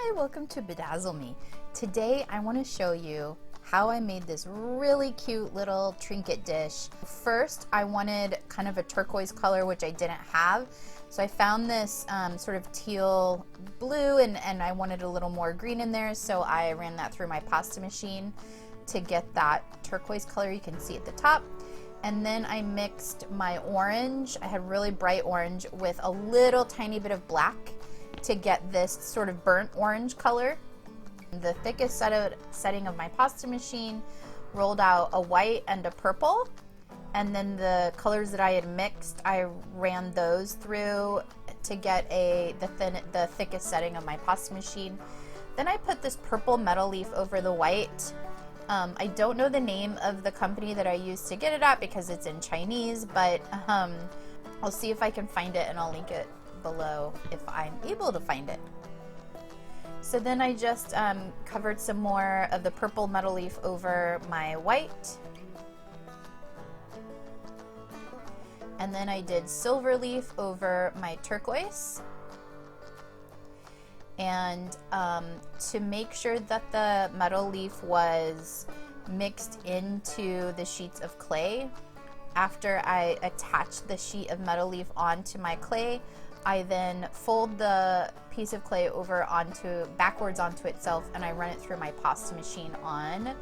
Hi, welcome to Bedazzle Me. Today I want to show you how I made this really cute little trinket dish. First, I wanted kind of a turquoise color, which I didn't have. So I found this sort of teal blue and I wanted a little more green in there. So I ran that through my pasta machine to get that turquoise color you can see at the top. And then I mixed my orange. I had really bright orange with a little tiny bit of black to get this sort of burnt orange color. The thickest setting of my pasta machine rolled out a white and a purple, and then the colors that I had mixed, I ran those through to get the thickest setting of my pasta machine. Then I put this purple metal leaf over the white. I don't know the name of the company that I used to get it at because it's in Chinese, but I'll see if I can find it and I'll link it below if I'm able to find it. So then I just covered some more of the purple metal leaf over my white. And then I did silver leaf over my turquoise. And to make sure that the metal leaf was mixed into the sheets of clay, after I attached the sheet of metal leaf onto my clay, I then fold the piece of clay over backwards onto itself, and I run it through my pasta machine on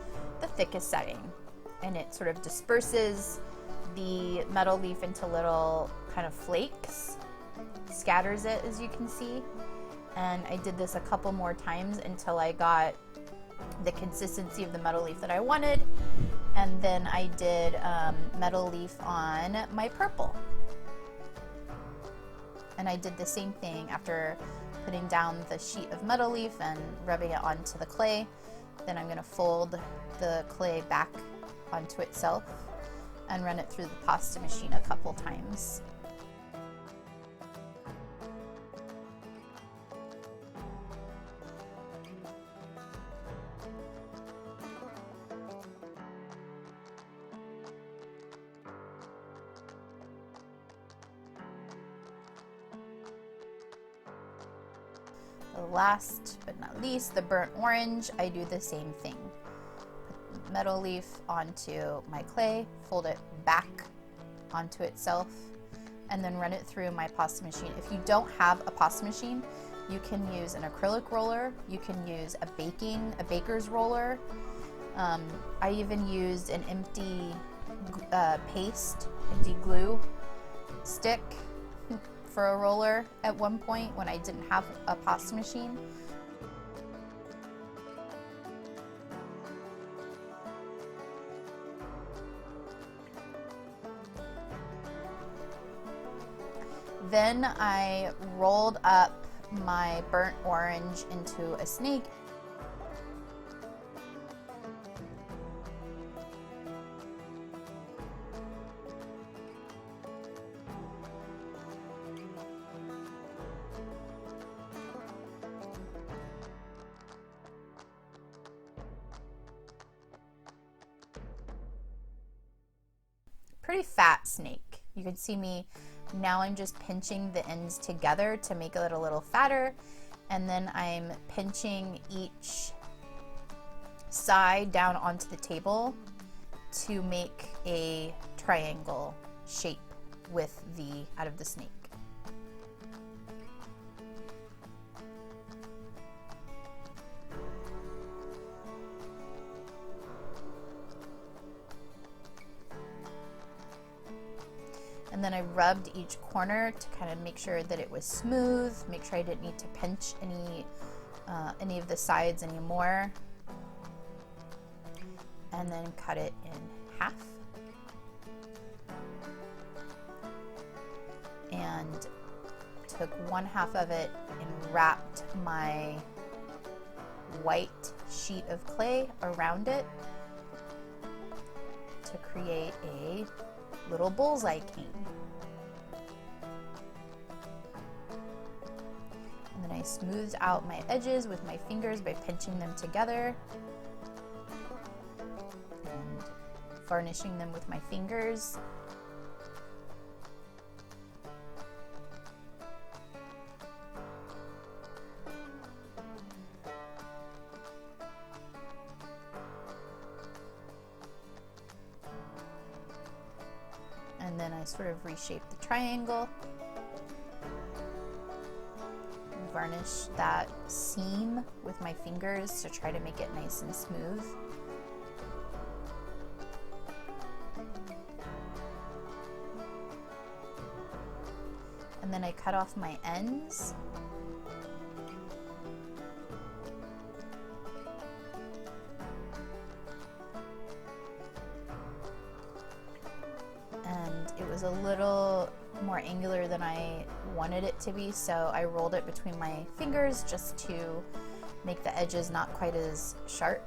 the thickest setting. And it sort of disperses the metal leaf into little kind of flakes, scatters it, as you can see. And I did this a couple more times until I got the consistency of the metal leaf that I wanted. And then I did metal leaf on my purple. And I did the same thing after putting down the sheet of metal leaf and rubbing it onto the clay. Then I'm going to fold the clay back onto itself and run it through the pasta machine a couple times. Last but not least, the burnt orange, I do the same thing. Put metal leaf onto my clay, fold it back onto itself, and then run it through my pasta machine. If you don't have a pasta machine, you can use an acrylic roller, you can use a baker's roller. I even used an empty glue stick for a roller at one point when I didn't have a pasta machine. Then I rolled up my burnt orange into a snake. Pretty fat snake. You can see me now. I'm just pinching the ends together to make it a little fatter, and then I'm pinching each side down onto the table to make a triangle shape out of the snake. And then I rubbed each corner to kind of make sure that it was smooth, make sure I didn't need to pinch any of the sides anymore. And then cut it in half. And took one half of it and wrapped my white sheet of clay around it to create a little bullseye cane. And then I smoothed out my edges with my fingers by pinching them together and varnishing them with my fingers. I sort of reshape the triangle. Varnish that seam with my fingers to try to make it nice and smooth. And then I cut off my ends. And it was a little more angular than I wanted it to be, so I rolled it between my fingers just to make the edges not quite as sharp.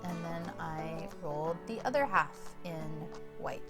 And then I rolled the other half in white.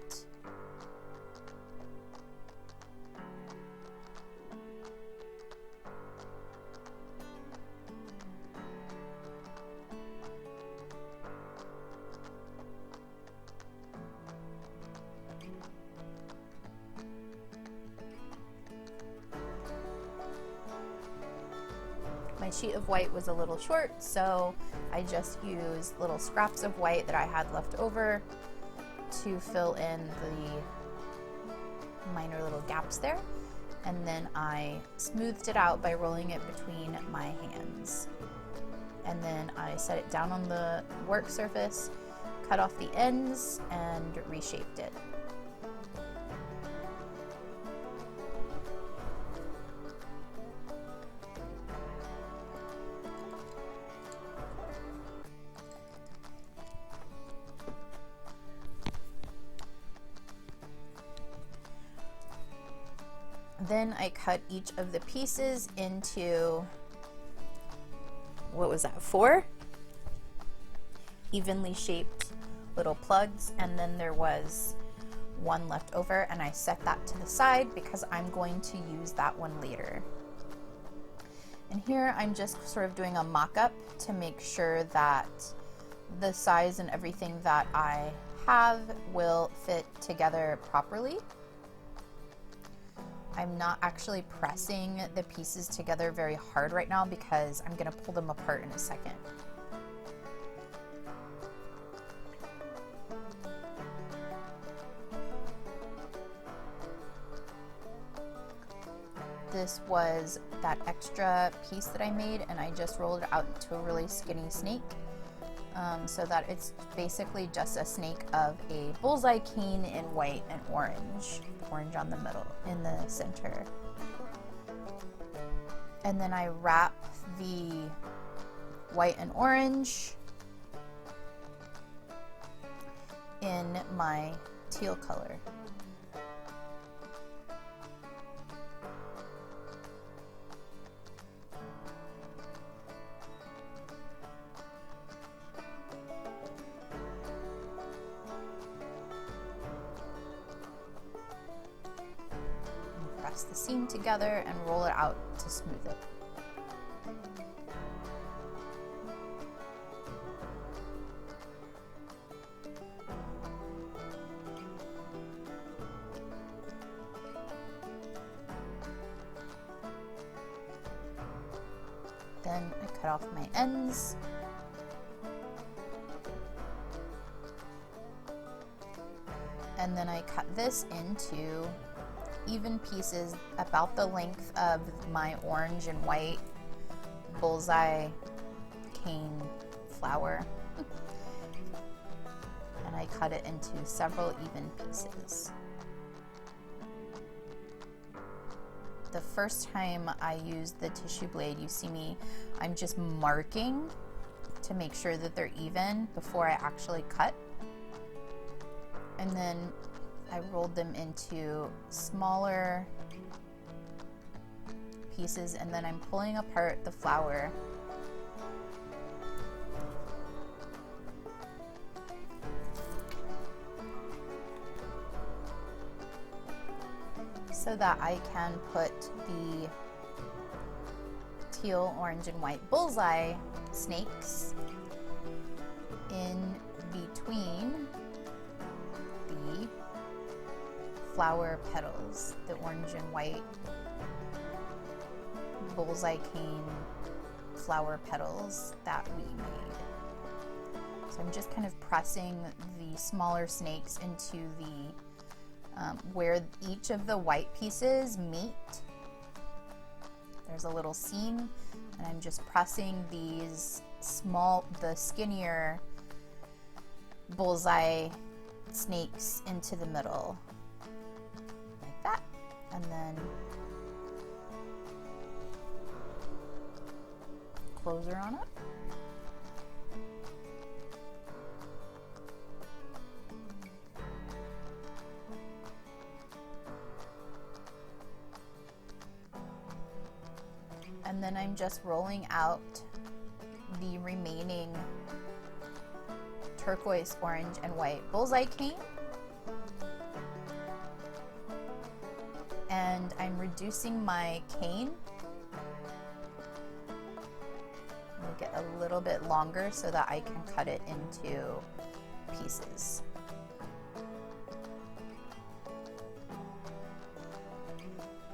My sheet of white was a little short, so I just used little scraps of white that I had left over to fill in the minor little gaps there. And then I smoothed it out by rolling it between my hands. And then I set it down on the work surface, cut off the ends, and reshaped it. Then I cut each of the pieces into, what was that, 4 evenly shaped little plugs, and then there was one left over, and I set that to the side because I'm going to use that one later. And here I'm just sort of doing a mock-up to make sure that the size and everything that I have will fit together properly. I'm not actually pressing the pieces together very hard right now because I'm going to pull them apart in a second. This was that extra piece that I made, and I just rolled it out to a really skinny snake so that it's basically just a snake of a bullseye cane in white and orange. Orange on the middle, in the center. And then I wrap the white and orange in my teal color. The seam together and roll it out to smooth it. Then I cut off my ends. And then I cut this into even pieces about the length of my orange and white bullseye cane flower. And I cut it into several even pieces. The first time I used the tissue blade, you see me, I'm just marking to make sure that they're even before I actually cut. And then I rolled them into smaller pieces, and then I'm pulling apart the flower. So that I can put the teal, orange, and white bullseye snakes in between the flower petals, the orange and white bullseye cane flower petals that we made. So I'm just kind of pressing the smaller snakes into the where each of the white pieces meet. There's a little seam, and I'm just pressing these the skinnier bullseye snakes into the middle, like that, and then close her on up. And then I'm just rolling out the remaining turquoise, orange, and white bullseye cane. And I'm reducing my cane. Make it a little bit longer so that I can cut it into pieces.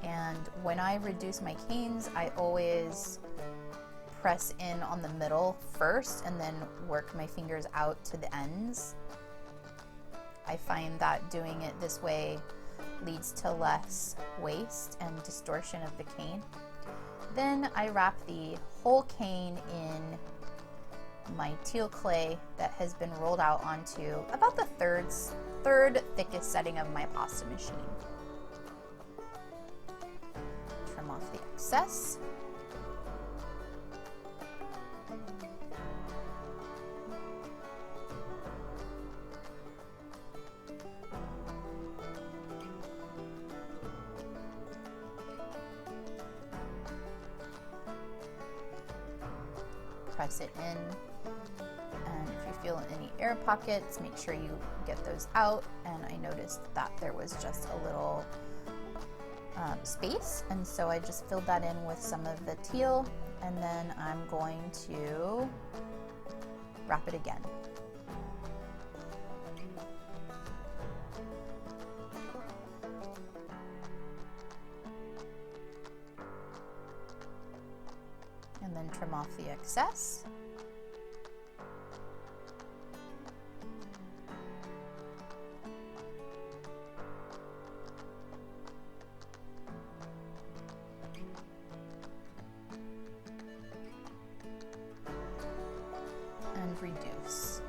And when I reduce my canes, I always press in on the middle first and then work my fingers out to the ends. I find that doing it this way leads to less waste and distortion of the cane. Then I wrap the whole cane in my teal clay that has been rolled out onto about the third thickest setting of my pasta machine. Trim off the excess. Press it in, and if you feel any air pockets, make sure you get those out. And I noticed that there was just a little space, and so I just filled that in with some of the teal, and then I'm going to wrap it again. And then trim off the excess. And reduce.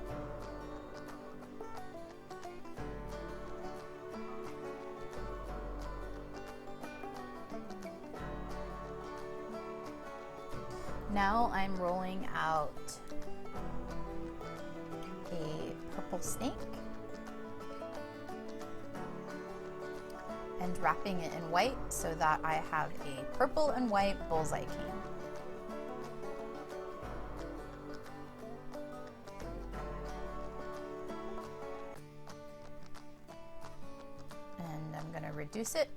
Now I'm rolling out a purple snake and wrapping it in white so that I have a purple and white bullseye cane. And I'm going to reduce it.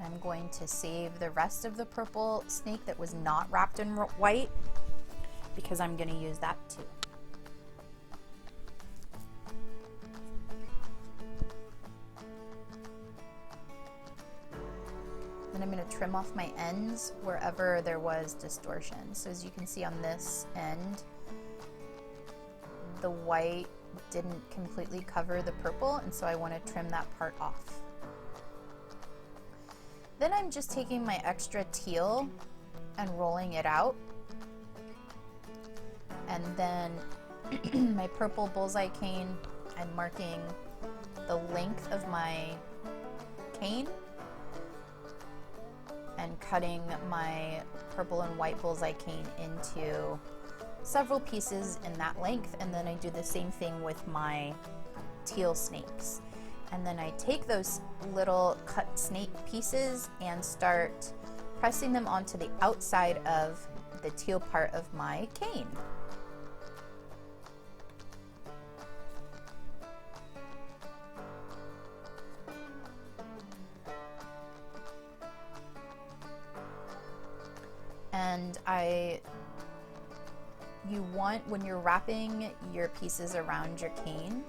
I'm going to save the rest of the purple snake that was not wrapped in white because I'm going to use that too. Then I'm going to trim off my ends wherever there was distortion. So as you can see on this end, the white didn't completely cover the purple, and so I want to trim that part off. Then I'm just taking my extra teal and rolling it out. And then my purple bullseye cane, I'm marking the length of my cane and cutting my purple and white bullseye cane into several pieces in that length. And then I do the same thing with my teal snakes. And then I take those little cut snake pieces and start pressing them onto the outside of the teal part of my cane. And you want, when you're wrapping your pieces around your cane,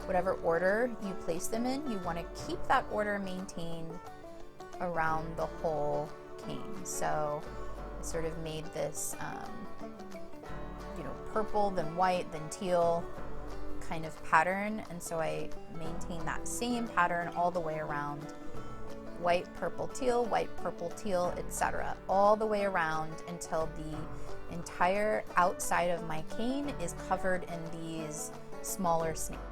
whatever order you place them in, you want to keep that order maintained around the whole cane. So I sort of made this, you know, purple, then white, then teal kind of pattern. And so I maintain that same pattern all the way around. White, purple, teal, etc. all the way around until the entire outside of my cane is covered in these smaller snakes.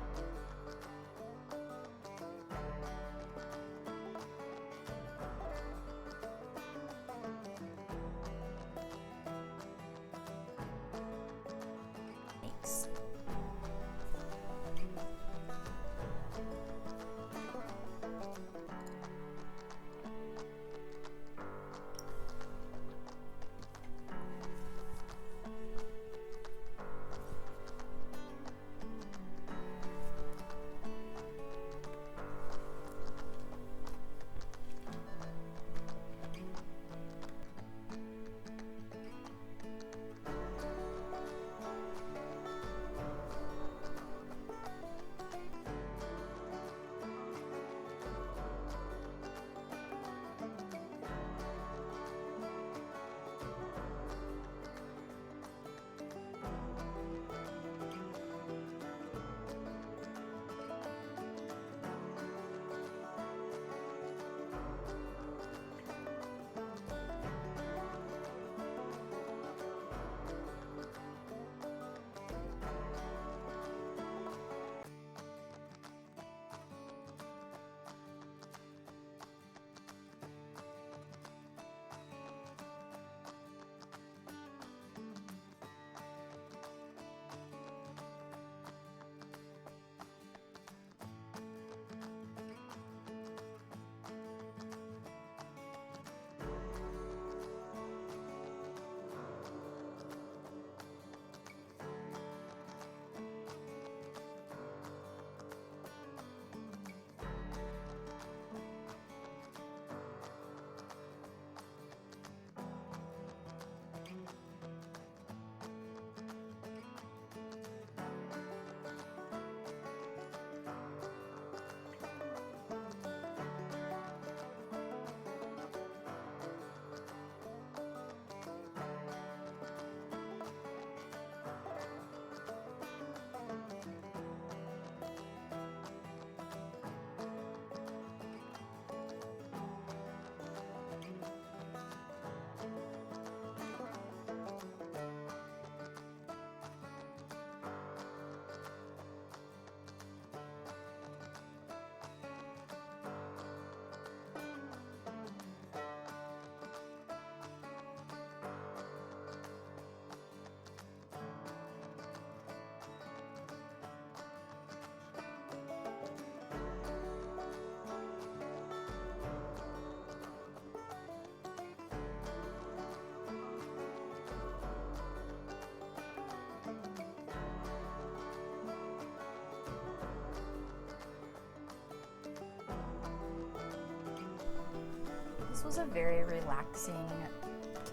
This was a very relaxing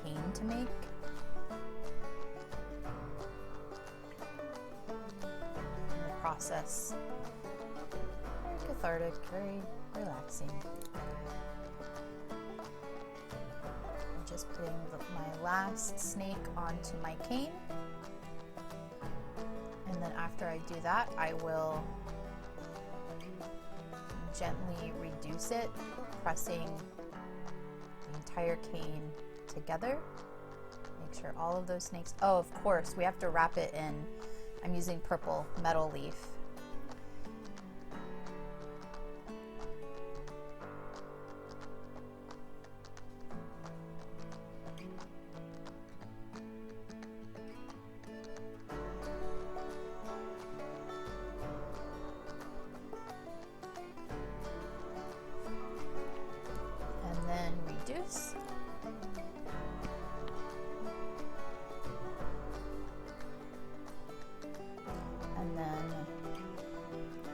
cane to make. And the process, very cathartic, very relaxing. I'm just putting my last snake onto my cane. And then after I do that, I will gently reduce it, pressing the entire cane together. Make sure all of those snakes, oh, of course, we have to wrap it in, I'm using purple metal leaf. Reduce. And then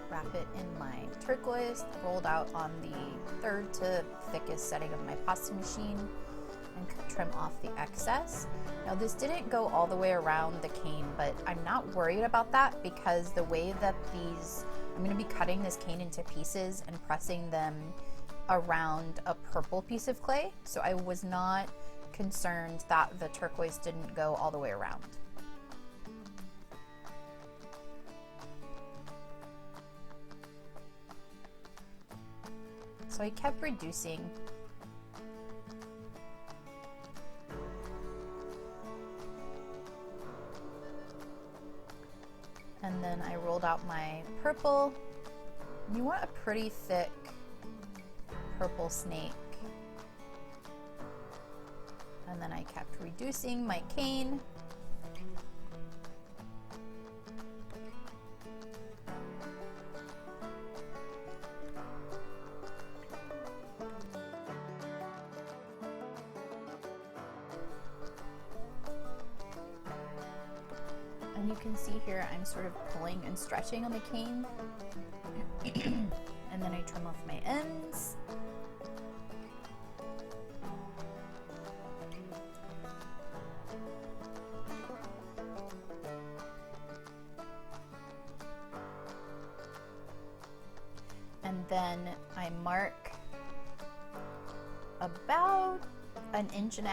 wrap it in my turquoise, rolled out on the third to thickest setting of my pasta machine, and trim off the excess. Now this didn't go all the way around the cane, but I'm not worried about that because the way that I'm going to be cutting this cane into pieces and pressing them around a purple piece of clay, so I was not concerned that the turquoise didn't go all the way around. So I kept reducing. And then I rolled out my purple. You want a pretty thick purple snake. And then I kept reducing my cane. And you can see here I'm sort of pulling and stretching on the cane. And then I trim off my ends. And then I mark about 1.5 inches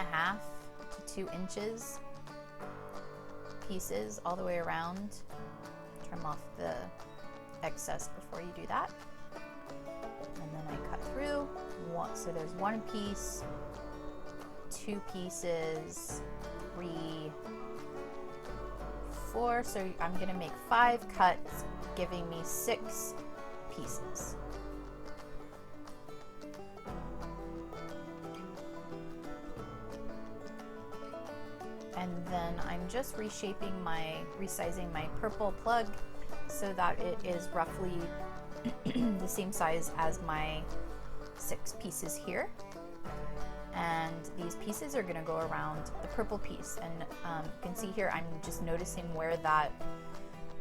to 2 inches pieces all the way around. Trim off the excess before you do that. And then I cut through. So there's 1 piece, 2 pieces, 3, 4. So I'm going to make 5 cuts, giving me 6 pieces. And then I'm just resizing my purple plug so that it is roughly the same size as my 6 pieces here. And these pieces are going to go around the purple piece. And you can see here, I'm just noticing where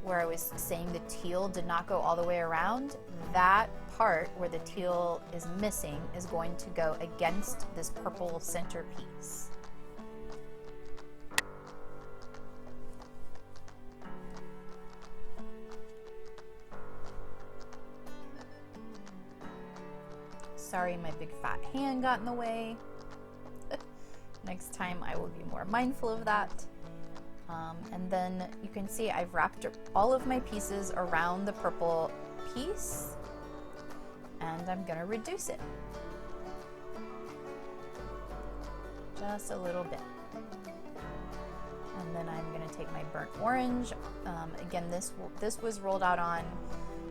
I was saying the teal did not go all the way around. That part where the teal is missing is going to go against this purple centerpiece. Sorry, my big fat hand got in the way. Next time I will be more mindful of that. And then you can see I've wrapped all of my pieces around the purple piece, and I'm gonna reduce it just a little bit. And then I'm gonna take my burnt orange. Again, this was rolled out on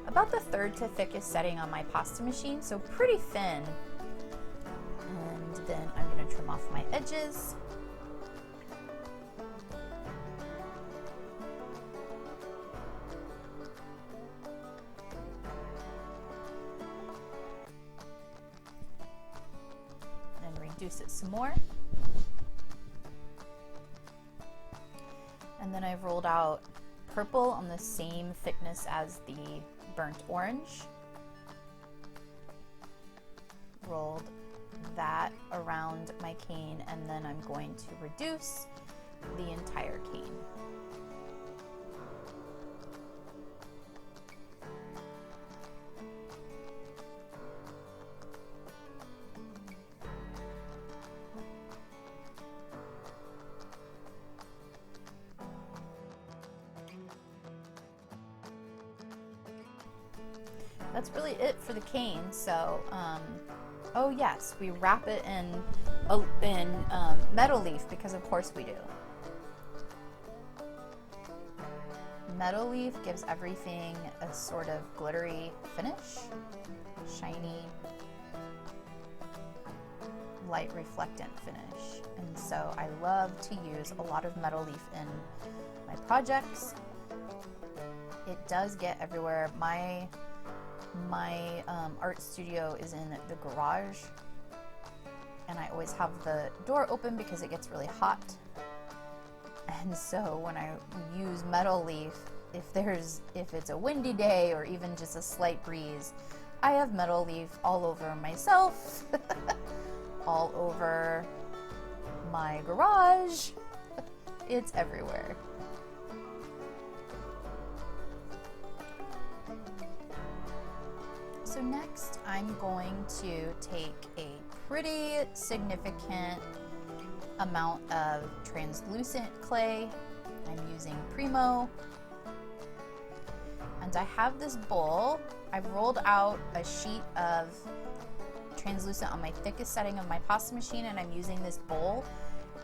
about the 3rd to thickest setting on my pasta machine, so pretty thin. And then I'm going to trim off my edges. And reduce it some more. And then I've rolled out purple on the same thickness as the burnt orange. Rolled that around my cane, and then I'm going to reduce the entire cane. That's really it for the cane. So, oh yes, we wrap it in metal leaf, because of course we do. Metal leaf gives everything a sort of glittery finish, shiny, light reflectant finish. And so I love to use a lot of metal leaf in my projects. It does get everywhere. My art studio is in the garage, and I always have the door open because it gets really hot. And so when I use metal leaf, if it's a windy day or even just a slight breeze, I have metal leaf all over myself, all over my garage. It's everywhere. So next I'm going to take a pretty significant amount of translucent clay. I'm using Primo. And I have this bowl. I've rolled out a sheet of translucent on my thickest setting of my pasta machine, and I'm using this bowl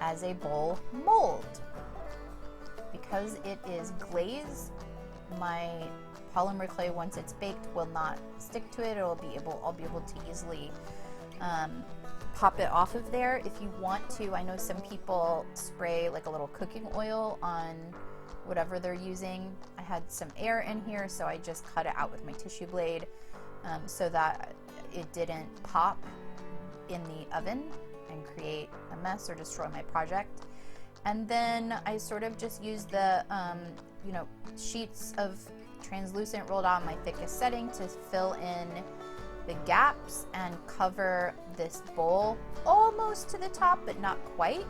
as a bowl mold. Because it is glazed, my polymer clay, once it's baked, will not stick to it. I'll be able to easily pop it off of there. If you want to, I know some people spray like a little cooking oil on whatever they're using. I had some air in here, so I just cut it out with my tissue blade so that it didn't pop in the oven and create a mess or destroy my project. And then I sort of just used the sheets of translucent rolled out on my thickest setting to fill in the gaps and cover this bowl almost to the top, but not quite.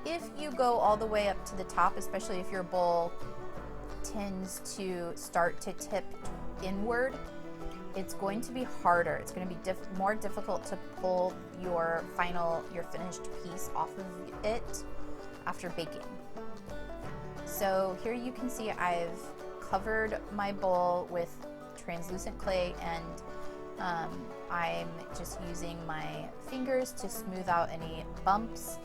If you go all the way up to the top, especially if your bowl tends to start to tip inward, it's going to be harder. It's going to be more difficult to pull your finished piece off of it after baking. So here you can see I've covered my bowl with translucent clay, and I'm just using my fingers to smooth out any bumps,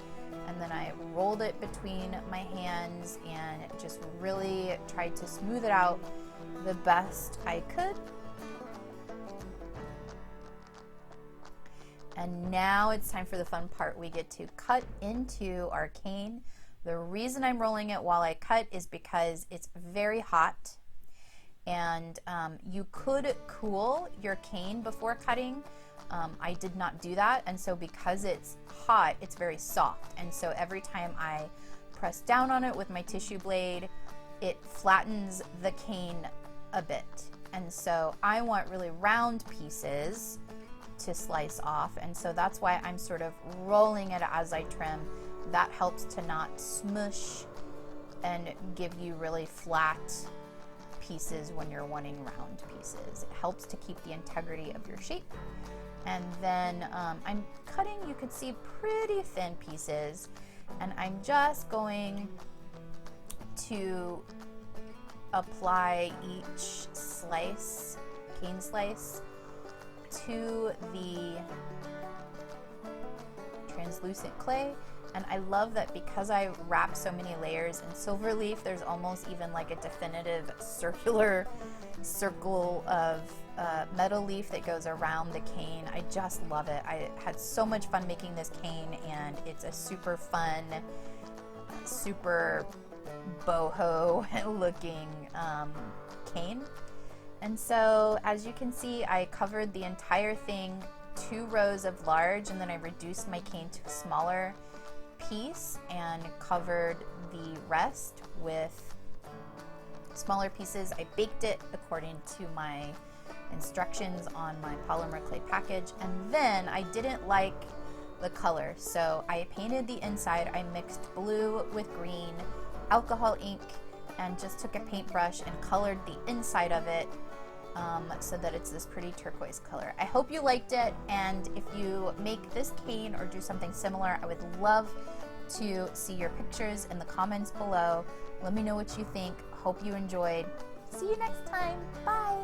and then I rolled it between my hands and just really tried to smooth it out the best I could. And now it's time for the fun part. We get to cut into our cane. The reason I'm rolling it while I cut is because it's very hot, and you could cool your cane before cutting. I did not do that, and so because it's hot, it's very soft, and so every time I press down on it with my tissue blade, it flattens the cane a bit. And so I want really round pieces to slice off, and so that's why I'm sort of rolling it as I trim. That helps to not smush and give you really flat pieces when you're wanting round pieces. It helps to keep the integrity of your shape. And then I'm cutting, you could see, pretty thin pieces, and I'm just going to apply each slice, cane slice, to the translucent clay. And I love that because I wrap so many layers in silver leaf, there's almost even like a definitive circular circle of metal leaf that goes around the cane. I just love it. I had so much fun making this cane, and it's a super fun, super boho looking cane. And so as you can see, I covered the entire thing, 2 rows of large, and then I reduced my cane to a smaller piece and covered the rest with smaller pieces. I baked it according to my instructions on my polymer clay package, and then I didn't like the color, so I painted the inside. I mixed blue with green, alcohol ink, and just took a paintbrush and colored the inside of it so that it's this pretty turquoise color. I hope you liked it, and if you make this cane or do something similar, I would love to see your pictures in the comments below. Let me know what you think. Hope you enjoyed. See you next time. Bye.